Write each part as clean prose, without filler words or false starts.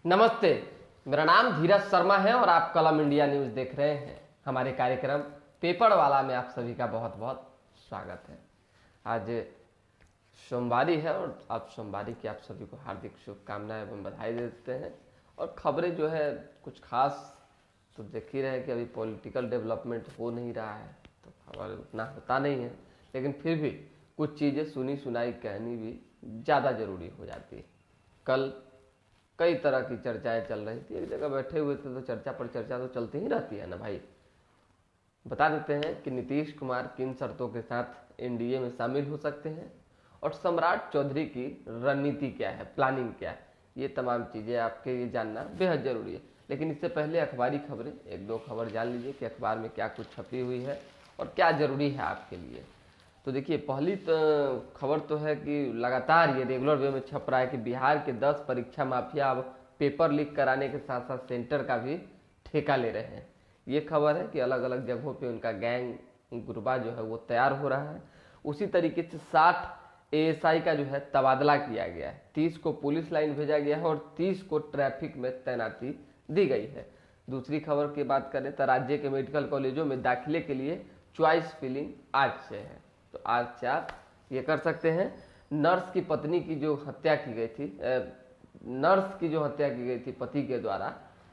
नमस्ते, मेरा नाम धीरज शर्मा है और आप कलम इंडिया न्यूज देख रहे हैं। हमारे कार्यक्रम पेपर वाला में आप सभी का बहुत बहुत स्वागत है। आज सोमवारी है और आप सोमवारी की आप सभी को हार्दिक शुभकामनाएं एवं बधाई देते हैं। और खबरें जो है कुछ खास तो देख ही रहे हैं कि अभी पॉलिटिकल डेवलपमेंट हो नहीं रहा है तो खबर उतना होता नहीं है, लेकिन फिर भी कुछ चीज़ें सुनी सुनाई कहनी भी ज़्यादा ज़रूरी हो जाती है। कल कई तरह की चर्चाएं चल रही थी, एक जगह बैठे हुए थे तो चर्चा पर चर्चा तो चलती ही रहती है ना भाई। बता देते हैं कि नीतीश कुमार किन शर्तों के साथ एनडीए में शामिल हो सकते हैं और सम्राट चौधरी की रणनीति क्या है, प्लानिंग क्या है, ये तमाम चीज़ें आपके लिए जानना बेहद ज़रूरी है। लेकिन इससे पहले अखबारी खबरें एक दो खबर जान लीजिए कि अखबार में क्या कुछ छपी हुई है और क्या ज़रूरी है आपके लिए। तो देखिए, पहली खबर तो है कि लगातार ये रेगुलर वे में छप रहा है कि बिहार के 10 परीक्षा माफिया अब पेपर लीक कराने के साथ साथ सेंटर का भी ठेका ले रहे हैं। ये खबर है कि अलग अलग जगहों पे उनका गैंग गुरबा जो है वो तैयार हो रहा है। उसी तरीके से 60 एएसआई का जो है तबादला किया गया है। 30 को पुलिस लाइन भेजा गया है और 30 को ट्रैफिक में तैनाती दी गई है। दूसरी खबर की बात करें तो राज्य के मेडिकल कॉलेजों में दाखिले के लिए चॉइस फिलिंग आज से है। तो आज से आप ये कर सकते हैं। नर्स की पत्नी की जो हत्या की गई थी, नर्स की जो हत्या की गई थी पति के द्वारा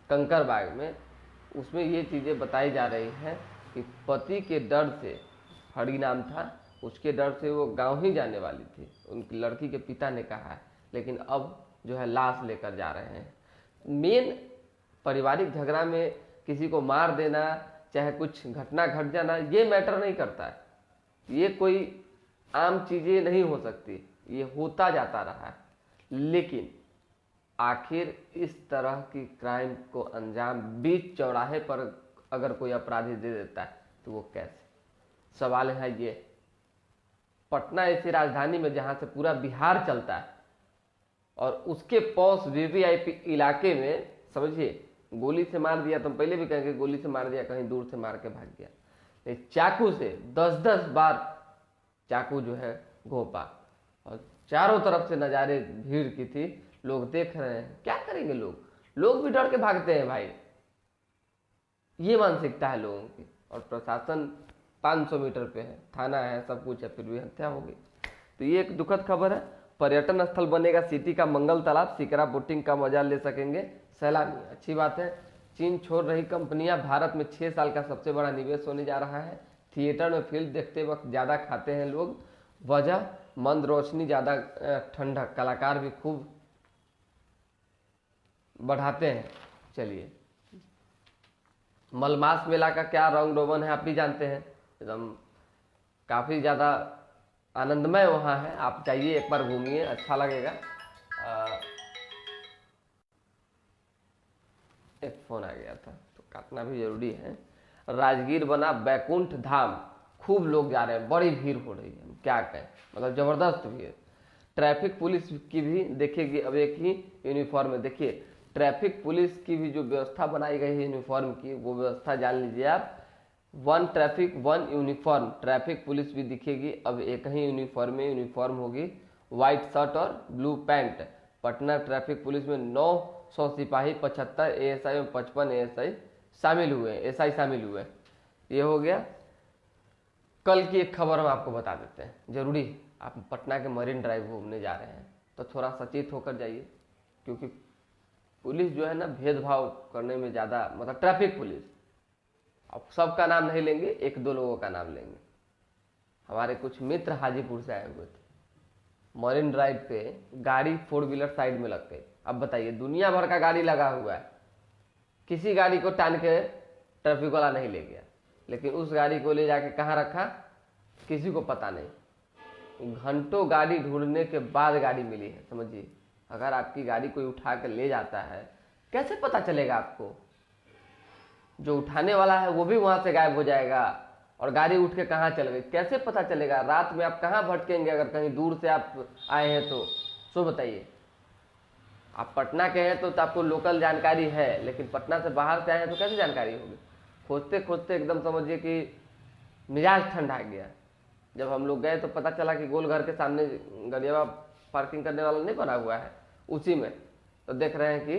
कंकरबाग में, उसमें ये चीज़ें बताई जा रही हैं कि पति के डर से, हरि नाम था, उसके डर से वो गांव ही जाने वाली थी, उनकी लड़की के पिता ने कहा है। लेकिन अब जो है लाश लेकर जा रहे हैं। मेन पारिवारिक झगड़ा में किसी को मार देना, चाहे कुछ घटना घट जाना, ये मैटर नहीं करता है। ये कोई आम चीज़ें नहीं हो सकती, ये होता जाता रहा है। लेकिन आखिर इस तरह की क्राइम को अंजाम बीच चौराहे पर अगर कोई अपराधी दे देता है तो वो कैसे? सवाल है ये। पटना ऐसी राजधानी में जहाँ से पूरा बिहार चलता है और उसके पॉस वीवीआईपी इलाके में समझिए गोली से मार दिया, तो हम पहले भी कहेंगे गोली से मार दिया, कहीं दूर से मार के भाग गया। चाकू से 10-10 बार चाकू जो है घोंपा और चारों तरफ से नज़ारे भीड़ की थी, लोग देख रहे हैं। क्या करेंगे लोग भी डर के भागते हैं भाई। ये मानसिकता है लोगों की। और प्रशासन 500 मीटर पे है, थाना है, सब कुछ है, फिर भी हत्या हो गई। तो ये एक दुखद खबर है। पर्यटन स्थल बनेगा सिटी का मंगल तालाब, सिकरा बोटिंग का मजा ले सकेंगे सैलानी। अच्छी बात है। चीन छोड़ रही कंपनियां, भारत में 6 साल का सबसे बड़ा निवेश होने जा रहा है। थिएटर में फिल्म देखते वक्त ज़्यादा खाते हैं लोग, वजह मंद रोशनी, ज़्यादा ठंडक, कलाकार भी खूब बढ़ाते हैं। चलिए, मलमास मेला का क्या रंग रोगन है आप भी जानते हैं, एकदम काफ़ी ज़्यादा आनंदमय वहाँ है। आप जाइए, एक बार घूमिए, अच्छा लगेगा। एक फोन आ गया था तो काटना भी जरूरी है। राजगीर बना बैकुंठ धाम, खूब लोग जा रहे हैं, बड़ी भीड़ हो रही है, क्या कहें, मतलब जबरदस्त भीड़। ट्रैफिक पुलिस की भी देखिएगी अब एक ही यूनिफॉर्म है। देखिए, ट्रैफिक पुलिस की भी जो व्यवस्था बनाई गई है यूनिफॉर्म की, वो व्यवस्था जान लीजिए आप। 1 ट्रैफिक 1 यूनिफॉर्म, ट्रैफिक पुलिस भी दिखेगी अब एक ही यूनिफॉर्म में। यूनिफॉर्म होगी व्हाइट शर्ट और blue pant. Patna traffic police में 900 सिपाही, 75 एएसआई और 55 एएसआई शामिल हुए, एसआई शामिल हुए। ये हो गया। कल की एक खबर हम आपको बता देते हैं, जरूरी। आप पटना के मरीन ड्राइव घूमने जा रहे हैं तो थोड़ा सचेत होकर जाइए, क्योंकि पुलिस जो है ना भेदभाव करने में ज़्यादा, मतलब ट्रैफिक पुलिस, अब सबका नाम नहीं लेंगे, 1-2 लोगों का नाम लेंगे। हमारे कुछ मित्र हाजीपुर से आए हुए थे, मरीन ड्राइव पे गाड़ी 4 व्हीलर साइड में लग गई। अब बताइए, दुनिया भर का गाड़ी लगा हुआ है, किसी गाड़ी को टान के ट्रैफिक वाला नहीं ले गया, लेकिन उस गाड़ी को ले जाके कहाँ रखा किसी को पता नहीं। घंटों गाड़ी ढूंढने के बाद गाड़ी मिली है, समझिए। अगर आपकी गाड़ी कोई उठा कर ले जाता है, कैसे पता चलेगा आपको? जो उठाने वाला है वो भी वहां से गायब हो जाएगा और गाड़ी उठ के कहाँ चल गई, कैसे पता चलेगा? रात में आप कहाँ भटकेंगे अगर कहीं दूर से आप आए हैं तो? सो बताइए, आप पटना के हैं तो आपको लोकल जानकारी है, लेकिन पटना से बाहर से आए हैं तो कैसे जानकारी होगी? खोजते खोजते एकदम समझिए कि मिजाज ठंडा गया। जब हम लोग गए तो पता चला कि गोल घर के सामने गरियावा पार्किंग करने वाला नहीं बना हुआ है, उसी में तो देख रहे हैं कि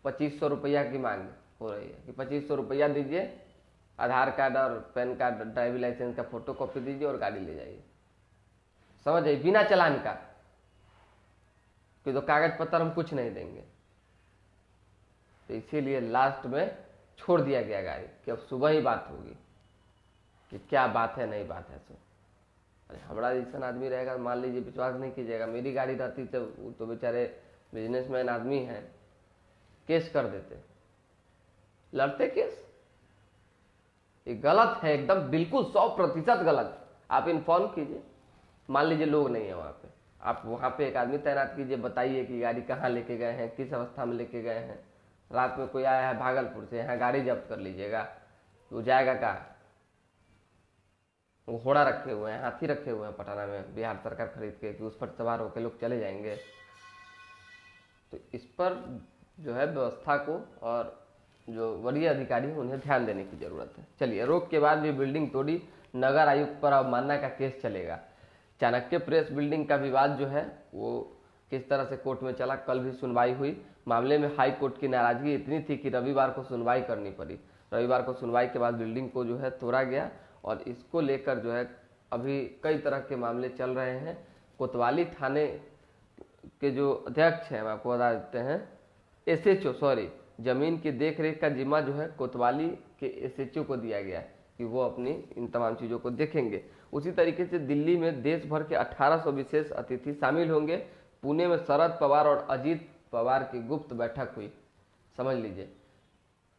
2500 रुपया की मांग हो रही है कि 2500 रुपया दीजिए, आधार कार्ड और पैन कार्ड, ड्राइविंग लाइसेंस का फोटो कॉपी दीजिए और गाड़ी ले जाइए। समझ आइए, बिना चालान का, कि तो कागज पत्र हम कुछ नहीं देंगे। तो इसीलिए लास्ट में छोड़ दिया गया गाड़ी कि अब सुबह ही बात होगी कि क्या बात है नहीं बात है। सो अरे हमारा जैसा आदमी रहेगा, मान लीजिए, विश्वास नहीं कीजिएगा, मेरी गाड़ी रहती तो बेचारे बिजनेसमैन आदमी हैं, केस कर देते, लड़ते केस। ये गलत है एकदम, बिल्कुल 100% गलत। आप इन्फॉर्म कीजिए, मान लीजिए लोग नहीं है वहाँ पे, आप वहाँ पे एक आदमी तैनात कीजिए, बताइए कि गाड़ी कहाँ लेके गए हैं, किस अवस्था में लेके गए हैं। रात में कोई आया है भागलपुर से, यहाँ गाड़ी जब्त कर लीजिएगा, वो जाएगा कहाँ? वो घोड़ा रखे हुए हैं, हाथी रखे हुए हैं पटना में बिहार सरकार खरीद के, कि उस पर सवार होकर लोग चले जाएंगे। तो इस पर जो है व्यवस्था को और जो वरीय अधिकारी हैं उन्हें ध्यान देने की जरूरत है। चलिए, रोक के बाद भी बिल्डिंग तोड़ी, नगर आयुक्त पर अवमानना का केस चलेगा। चाणक्य प्रेस बिल्डिंग का विवाद जो है वो किस तरह से कोर्ट में चला, कल भी सुनवाई हुई। मामले में हाई कोर्ट की नाराजगी इतनी थी कि रविवार को सुनवाई करनी पड़ी। रविवार को सुनवाई के बाद बिल्डिंग को जो है तोड़ा गया और इसको लेकर जो है अभी कई तरह के मामले चल रहे हैं। कोतवाली थाने के जो अध्यक्ष हैं, हम आपको बता देते हैं, एसएचओ, सॉरी, जमीन की देखरेख का जिम्मा जो है कोतवाली के एसएचओ को दिया गया है कि वो अपनी इन तमाम चीज़ों को देखेंगे। उसी तरीके से दिल्ली में देश भर के 1800 विशेष अतिथि शामिल होंगे। पुणे में शरद पवार और अजीत पवार की गुप्त बैठक हुई। समझ लीजिए,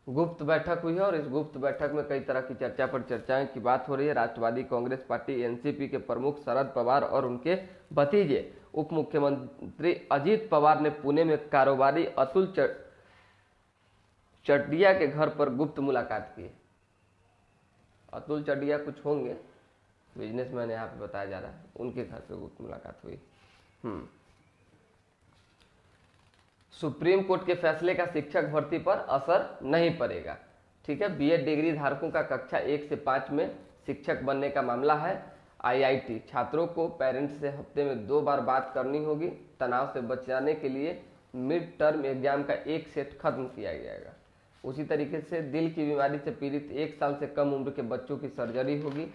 गुप्त बैठक हुई है और इस गुप्त बैठक में कई तरह की चर्चा पर चर्चाएं की बात हो रही है। राष्ट्रवादी कांग्रेस पार्टी एनसीपी के प्रमुख शरद पवार और उनके भतीजे उप मुख्यमंत्री अजीत पवार ने पुणे में कारोबारी अतुल चटिया के घर पर गुप्त मुलाकात की। अतुल चटिया कुछ होंगे, बिजनेसमैन यहाँ पे बताया जा रहा है, उनके घर पे गुप्त मुलाकात हुई। सुप्रीम कोर्ट के फैसले का शिक्षक भर्ती पर असर नहीं पड़ेगा। ठीक है, बीएड डिग्री धारकों का कक्षा 1 से 5 में शिक्षक बनने का मामला है। आईआईटी छात्रों को पेरेंट्स से हफ्ते में 2 बार बात करनी होगी। तनाव से बचाने के लिए मिड टर्म एग्जाम का एक सेट खत्म किया जाएगा। उसी तरीके से दिल की बीमारी से पीड़ित 1 साल से कम उम्र के बच्चों की सर्जरी होगी।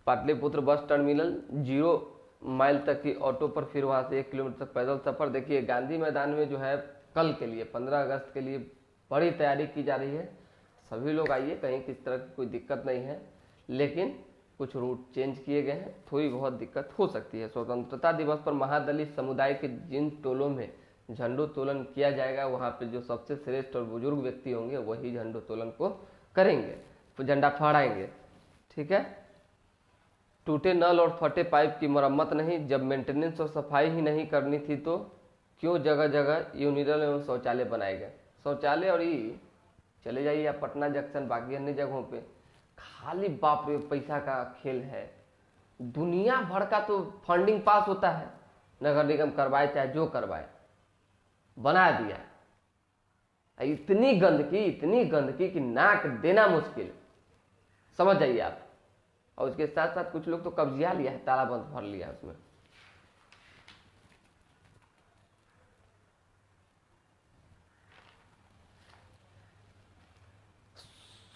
पाटलिपुत्र बस टर्मिनल 0 माइल तक की ऑटो पर, फिर वहां से 1 किलोमीटर तक पैदल सफर। देखिए, गांधी मैदान में जो है कल के लिए 15 अगस्त के लिए बड़ी तैयारी की जा रही है। सभी लोग आइए, कहीं किस तरह की कोई दिक्कत नहीं है, लेकिन कुछ रूट चेंज किए गए हैं, थोड़ी बहुत दिक्कत हो सकती है। स्वतंत्रता दिवस पर महादलित समुदाय के जिन टोलों में झंडोत्तोलन किया जाएगा, वहाँ पे जो सबसे श्रेष्ठ और बुजुर्ग व्यक्ति होंगे वही झंडोत्तोलन को करेंगे, तो झंडा फहराएंगे। ठीक है, टूटे नल और फटे पाइप की मरम्मत नहीं, जब मेंटेनेंस और सफाई ही नहीं करनी थी तो क्यों जगह जगह यूनिरल एवं शौचालय बनाए गए। शौचालय और ये चले जाइए आप पटना जंक्शन, बाकी अन्य जगहों पे खाली बाप रे पैसा का खेल है। दुनिया भर का तो फंडिंग पास होता है, नगर निगम करवाए चाहे जो करवाए, बना दिया। इतनी गंदगी कि नाक देना मुश्किल, समझ जाइए आप। और उसके साथ साथ कुछ लोग तो कब्जिया लिया है, ताला बंद भर लिया उसमें।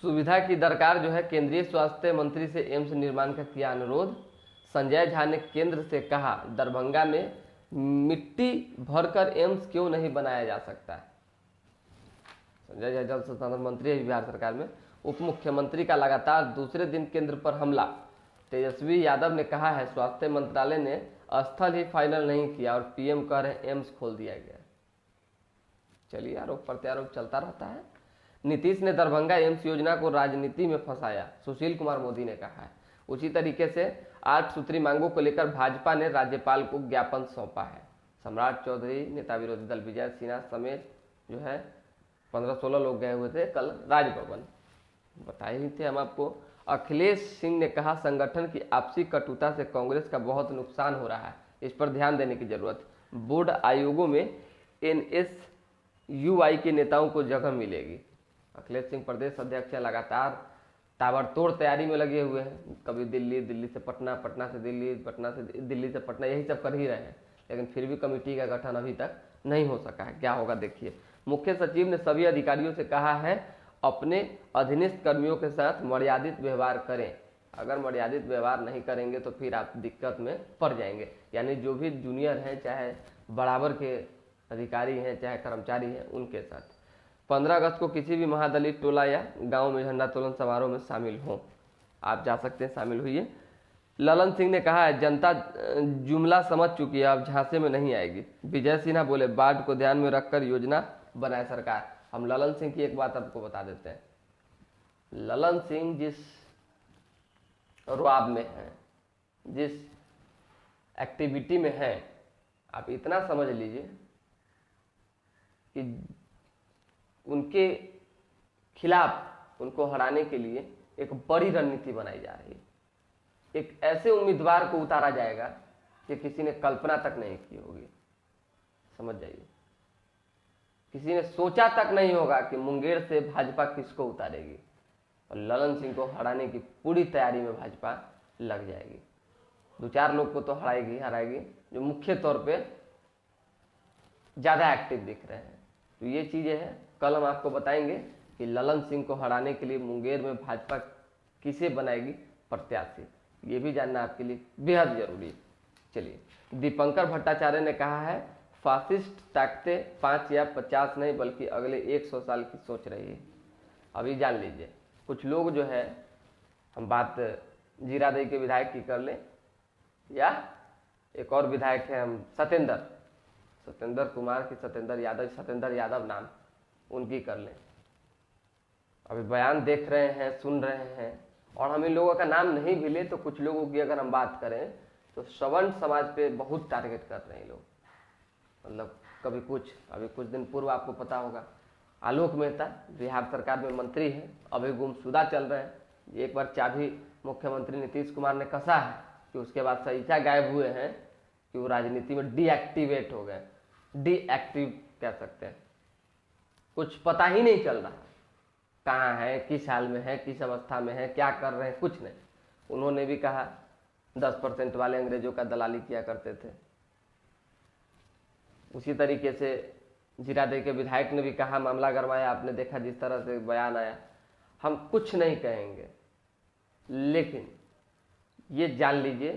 सुविधा की दरकार जो है, केंद्रीय स्वास्थ्य मंत्री से एम्स निर्माण का किया अनुरोध। संजय झा ने केंद्र से कहा, दरभंगा में मिट्टी भरकर एम्स क्यों नहीं बनाया जा सकता है। संजय झा जल संसाधन मंत्री है बिहार सरकार में। उप मुख्यमंत्री का लगातार दूसरे दिन केंद्र पर हमला। तेजस्वी यादव ने कहा है, स्वास्थ्य मंत्रालय ने स्थल ही फाइनल नहीं किया और पीएम कह रहे एम्स खोल दिया गया। चलिए, आरोप प्रत्यारोप चलता रहता है। नीतीश ने दरभंगा एम्स योजना को राजनीति में फंसाया, सुशील कुमार मोदी ने कहा है। उसी तरीके से 8 सूत्री मांगों को लेकर भाजपा ने राज्यपाल को ज्ञापन सौंपा है। सम्राट चौधरी, नेता विरोधी दल विजय सिन्हा समेत जो है 15-16 लोग गए हुए थे कल राजभवन, बताए ही थे हम आपको। अखिलेश सिंह ने कहा, संगठन की आपसी कटुता से कांग्रेस का बहुत नुकसान हो रहा है, इस पर ध्यान देने की जरूरत। बोर्ड आयोगों में एनएसयूआई के नेताओं को जगह मिलेगी। अखिलेश सिंह प्रदेश अध्यक्ष लगातार ताबड़तोड़ तैयारी में लगे हुए हैं। कभी दिल्ली, दिल्ली से पटना, पटना से दिल्ली, पटना से दिल्ली से पटना, यही सब कर ही रहे हैं, लेकिन फिर भी कमेटी का गठन अभी तक नहीं हो सका है। क्या होगा देखिए। मुख्य सचिव ने सभी अधिकारियों से कहा है अपने अधीनस्थ कर्मियों के साथ मर्यादित व्यवहार करें। अगर मर्यादित व्यवहार नहीं करेंगे तो फिर आप दिक्कत में पड़ जाएंगे। यानी जो भी जूनियर हैं, चाहे बराबर के अधिकारी हैं, चाहे कर्मचारी हैं, उनके साथ 15 अगस्त को किसी भी महादलित टोला या गांव में झंडोत्तोलन समारोह में शामिल हों। आप जा सकते हैं, शामिल हुई। ललन सिंह ने कहा है जनता जुमला समझ चुकी है, अब झांसे में नहीं आएगी। विजय सिन्हा बोले बाढ़ को ध्यान में रखकर योजना बनाए सरकार। हम ललन सिंह की एक बात आपको बता देते हैं, ललन सिंह जिस रुआब में है, जिस एक्टिविटी में है, आप इतना समझ लीजिए कि उनके खिलाफ, उनको हराने के लिए एक बड़ी रणनीति बनाई जा रही है। एक ऐसे उम्मीदवार को उतारा जाएगा कि किसी ने कल्पना तक नहीं की होगी। समझ जाइए, किसी ने सोचा तक नहीं होगा कि मुंगेर से भाजपा किसको उतारेगी, और ललन सिंह को हराने की पूरी तैयारी में भाजपा लग जाएगी। 2-4 लोग को तो हराएगी जो मुख्य तौर पे ज्यादा एक्टिव दिख रहे हैं। तो ये चीजें हैं, कल हम आपको बताएंगे कि ललन सिंह को हराने के लिए मुंगेर में भाजपा किसे बनाएगी प्रत्याशी, ये भी जानना आपके लिए बेहद जरूरी है। चलिए, दीपंकर भट्टाचार्य ने कहा है फासिस्ट ताकतें 5 या 50 नहीं बल्कि अगले 100 साल की सोच रही है। अभी जान लीजिए, कुछ लोग जो है, हम बात जीरादेई के विधायक की कर लें या एक और विधायक है हम सत्येंद्र कुमार की, सत्येंद्र यादव नाम, उनकी कर लें। अभी बयान देख रहे हैं, सुन रहे हैं, और हम इन लोगों का नाम नहीं भी ले तो कुछ लोगों की अगर हम बात करें तो सवर्ण समाज पे बहुत टारगेट कर रहे हैं लोग। मतलब अभी कुछ दिन पूर्व आपको पता होगा, आलोक मेहता बिहार सरकार में मंत्री है, अभी गुमशुदा चल रहे हैं। एक बार चाबी मुख्यमंत्री नीतीश कुमार ने कसा है कि उसके बाद सहीसा गायब हुए हैं कि वो राजनीति में डीएक्टिवेट हो गए, डीएक्टिव कह सकते हैं। कुछ पता ही नहीं चल रहा कहाँ है, किस हाल में है, किस अवस्था में है, क्या कर रहे हैं, कुछ नहीं। उन्होंने भी कहा 10% वाले अंग्रेजों का दलाली किया करते थे। उसी तरीके से जीरादेई के विधायक ने भी कहा, मामला गरमाया, आपने देखा जिस तरह से बयान आया। हम कुछ नहीं कहेंगे, लेकिन ये जान लीजिए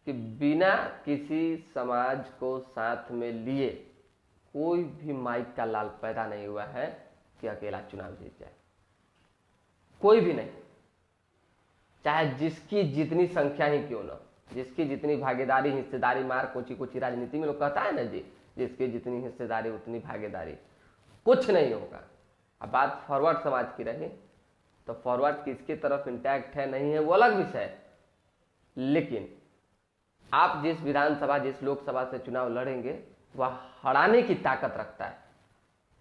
कि बिना किसी समाज को साथ में लिए कोई भी माइक का लाल पैदा नहीं हुआ है कि अकेला चुनाव जीत जाए। कोई भी नहीं, चाहे जिसकी जितनी संख्या ही क्यों ना, जिसकी जितनी भागीदारी, हिस्सेदारी, मार कोची राजनीति में लोग कहता है ना जी, जिसकी जितनी हिस्सेदारी उतनी भागीदारी, कुछ नहीं होगा। अब बात फॉरवर्ड समाज की रही तो फॉरवर्ड किसकी तरफ इंटैक्ट है नहीं है वो अलग विषय है, लेकिन आप जिस विधानसभा, जिस लोकसभा से चुनाव लड़ेंगे वह हराने की ताकत रखता है,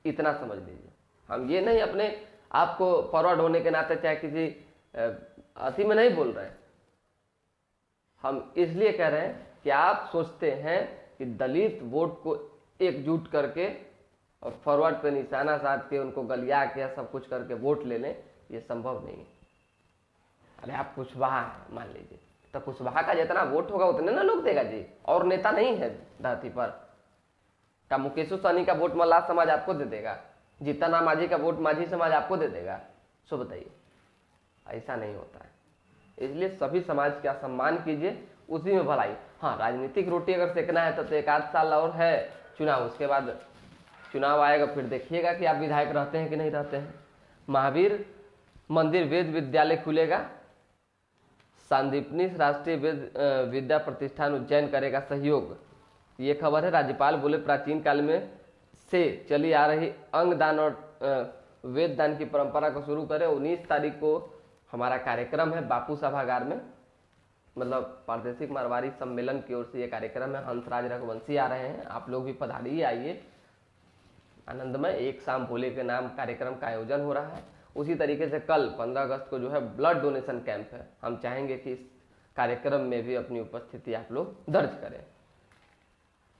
इतना समझ लीजिए। हम ये नहीं अपने आपको फॉरवर्ड होने के नाते चाहे किसी अति में नहीं बोल रहे हैं, हम इसलिए कह रहे हैं कि आप सोचते हैं कि दलित वोट को एकजुट करके और फॉरवर्ड पे निशाना साध के उनको गलिया के सब कुछ करके वोट ले लें, ये संभव नहीं है। अरे आप कुशवाहा मान लीजिए, तो कुशवाहा का जितना वोट होगा उतने ना लोग देगा जी, और नेता नहीं है धरती पर। का मुकेश सहनी का वोट मल्लाह समाज आपको दे देगा, जीतन राम मांझी का वोट मांझी समाज आपको दे देगा? सो बताइए, ऐसा नहीं होता है। इसलिए सभी समाज का सम्मान कीजिए, उसी में भलाई। हाँ, राजनीतिक रोटी अगर सेकना है तो एक आध साल और है चुनाव, उसके बाद चुनाव आएगा, फिर देखिएगा कि आप विधायक रहते हैं कि नहीं रहते हैं। महावीर मंदिर वेद विद्यालय खुलेगा, सांदीपनि राष्ट्रीय वेद विद्या प्रतिष्ठान उज्जैन करेगा सहयोग, ये खबर है। राज्यपाल बोले प्राचीन काल में से चली आ रही अंग दान और वेद दान की परंपरा को शुरू करें। 19 तारीख को हमारा कार्यक्रम है बापू सभागार में, मतलब प्रादेशिक मारवाड़ी सम्मेलन की ओर से ये कार्यक्रम है। हंसराज रघुवंशी आ रहे हैं, आप लोग भी पधारिए, आइए, आनंदमय एक शाम भोले के नाम कार्यक्रम का आयोजन हो रहा है। उसी तरीके से कल 15 अगस्त को जो है ब्लड डोनेशन कैंप है। हम चाहेंगे कि इस कार्यक्रम में भी अपनी उपस्थिति आप लोग दर्ज करें।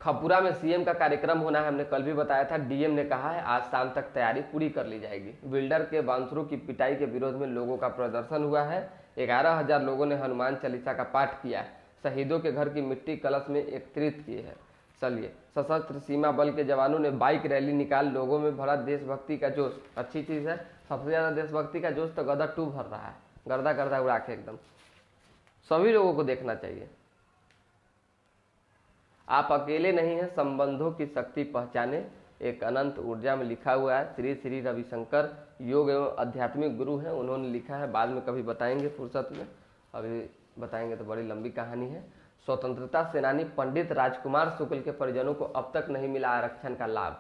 खपुरा में सीएम का कार्यक्रम होना है, हमने कल भी बताया था। डीएम ने कहा है आज शाम तक तैयारी पूरी कर ली जाएगी। बिल्डर के बांसुरों की पिटाई के विरोध में लोगों का प्रदर्शन हुआ है। 11,000 लोगों ने हनुमान चालीसा का पाठ किया है। शहीदों के घर की मिट्टी कलश में एकत्रित की है। चलिए, सशस्त्र सीमा बल के जवानों ने बाइक रैली निकाल लोगों में भरा देशभक्ति का जोश। अच्छी चीज है, सबसे ज्यादा देशभक्ति का जोश तो गदर 2 भर रहा है, गर्दा गर्दा उड़ा के एकदम। सभी लोगों को देखना चाहिए। आप अकेले नहीं हैं, संबंधों की शक्ति पहचाने, एक अनंत ऊर्जा में लिखा हुआ है। श्री श्री रविशंकर योग एवं आध्यात्मिक गुरु हैं, उन्होंने लिखा है, बाद में कभी बताएंगे फुर्सत में, अभी बताएंगे तो बड़ी लंबी कहानी है। स्वतंत्रता सेनानी पंडित राजकुमार शुक्ल के परिजनों को अब तक नहीं मिला आरक्षण का लाभ।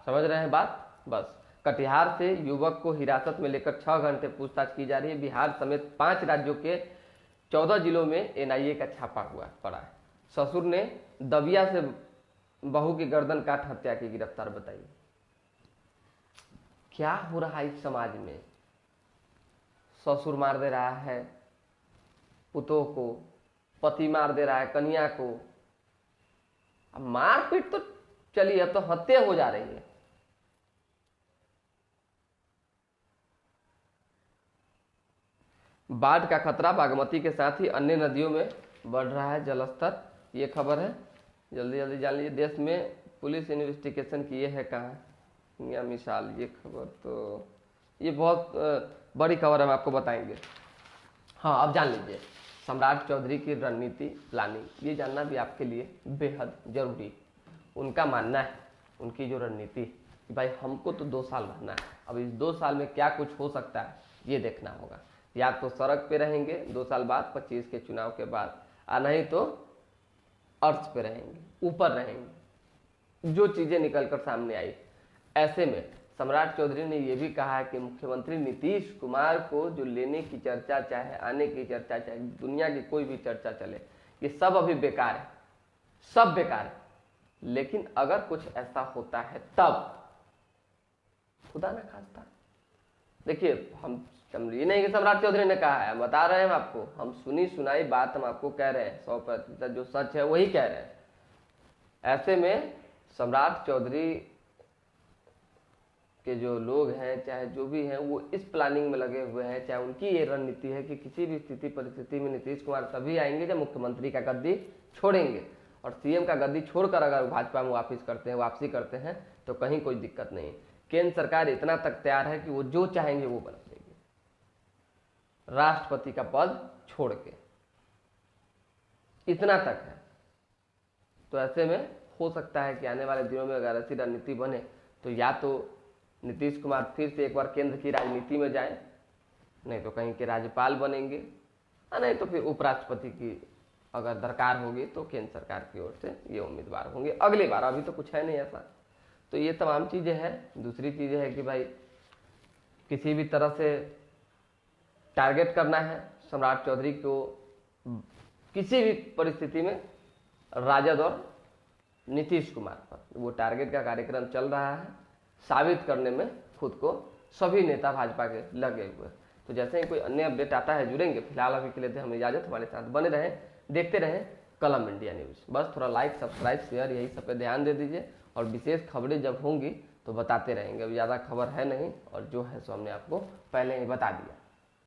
समझ रहे हैं बात? बस, कटिहार से युवक को हिरासत में लेकर 6 घंटे पूछताछ की जा रही है। बिहार समेत 5 राज्यों के 14 जिलों में एनआईए का छापा हुआ पड़ा है। ससुर ने दबिया से बहू की गर्दन काट हत्या की गिरफ्तार। बताइए क्या हो रहा है इस समाज में? ससुर मार दे रहा है पुतों को, पति मार दे रहा है कन्या को। अब मारपीट तो चलिए, अब तो हत्या हो जा रही है। बाढ़ का खतरा, बागमती के साथ ही अन्य नदियों में बढ़ रहा है जलस्तर। ये खबर है, जल्दी जल्दी जान लीजिए। देश में पुलिस इन्वेस्टिगेशन किए है कहाँ या मिसाल, ये खबर तो ये बहुत बड़ी खबर है, हम आपको बताएंगे। हाँ, अब जान लीजिए सम्राट चौधरी की रणनीति प्लानिंग, ये जानना भी आपके लिए बेहद जरूरी। उनका मानना है, उनकी जो रणनीति कि भाई हमको तो 2 साल रहना है, अब इस 2 साल में क्या कुछ हो सकता है ये देखना होगा। या तो सड़क पे रहेंगे 2 साल बाद 25 के चुनाव के बाद, और नहीं तो अर्थ पे रहेंगे, ऊपर रहेंगे, जो चीजें निकलकर सामने आई। ऐसे में सम्राट चौधरी ने यह भी कहा है कि मुख्यमंत्री नीतीश कुमार को जो लेने की चर्चा, चाहे आने की चर्चा, चाहे दुनिया की कोई भी चर्चा चले, ये सब अभी बेकार है, सब बेकार है। लेकिन अगर कुछ ऐसा होता है तब, खुदा ना खास्ता, देखिए हम ये नहीं कि सम्राट चौधरी ने कहा है, हम बता रहे हैं आपको, हम सुनी सुनाई बात हम आपको कह रहे हैं, 100% जो सच है वही कह रहे हैं। ऐसे में सम्राट चौधरी के जो लोग हैं, चाहे जो भी हैं, वो इस प्लानिंग में लगे हुए हैं, चाहे उनकी ये रणनीति है कि किसी भी स्थिति परिस्थिति में नीतीश कुमार तभी आएंगे जब मुख्यमंत्री का गद्दी छोड़ेंगे, और सीएम का गद्दी छोड़कर अगर भाजपा में वापसी करते हैं तो कहीं कोई दिक्कत नहीं। केंद्र सरकार इतना तक तैयार है कि वो जो चाहेंगे वो बना देगी, राष्ट्रपति का पद छोड़ के, इतना तक है। तो ऐसे में हो सकता है कि आने वाले दिनों में अगर ऐसी रणनीति बने तो या तो नीतीश कुमार फिर से एक बार केंद्र की राजनीति में जाएं, नहीं तो कहीं के राज्यपाल बनेंगे, नहीं तो फिर उपराष्ट्रपति की अगर दरकार होगी तो केंद्र सरकार की ओर से ये उम्मीदवार होंगे अगली बार। अभी तो कुछ है नहीं ऐसा। तो ये तमाम चीजें हैं। दूसरी चीजें है कि भाई किसी भी तरह से टारगेट करना है सम्राट चौधरी को, किसी भी परिस्थिति में राजद और नीतीश कुमार पर, वो टारगेट का कार्यक्रम चल रहा है, साबित करने में खुद को सभी नेता भाजपा के लगे हुए। तो जैसे ही कोई अन्य अपडेट आता है जुड़ेंगे। फिलहाल अभी के लिए हमें इजाजत, हमारे साथ बने रहें, देखते रहें कलम इंडिया न्यूज। बस थोड़ा लाइक, सब्सक्राइब, शेयर, यही सब पे ध्यान दे दीजिए, और विशेष खबरें जब होंगी तो बताते रहेंगे। अब ज़्यादा खबर है नहीं, और जो है सो हमने आपको पहले ही बता दिया।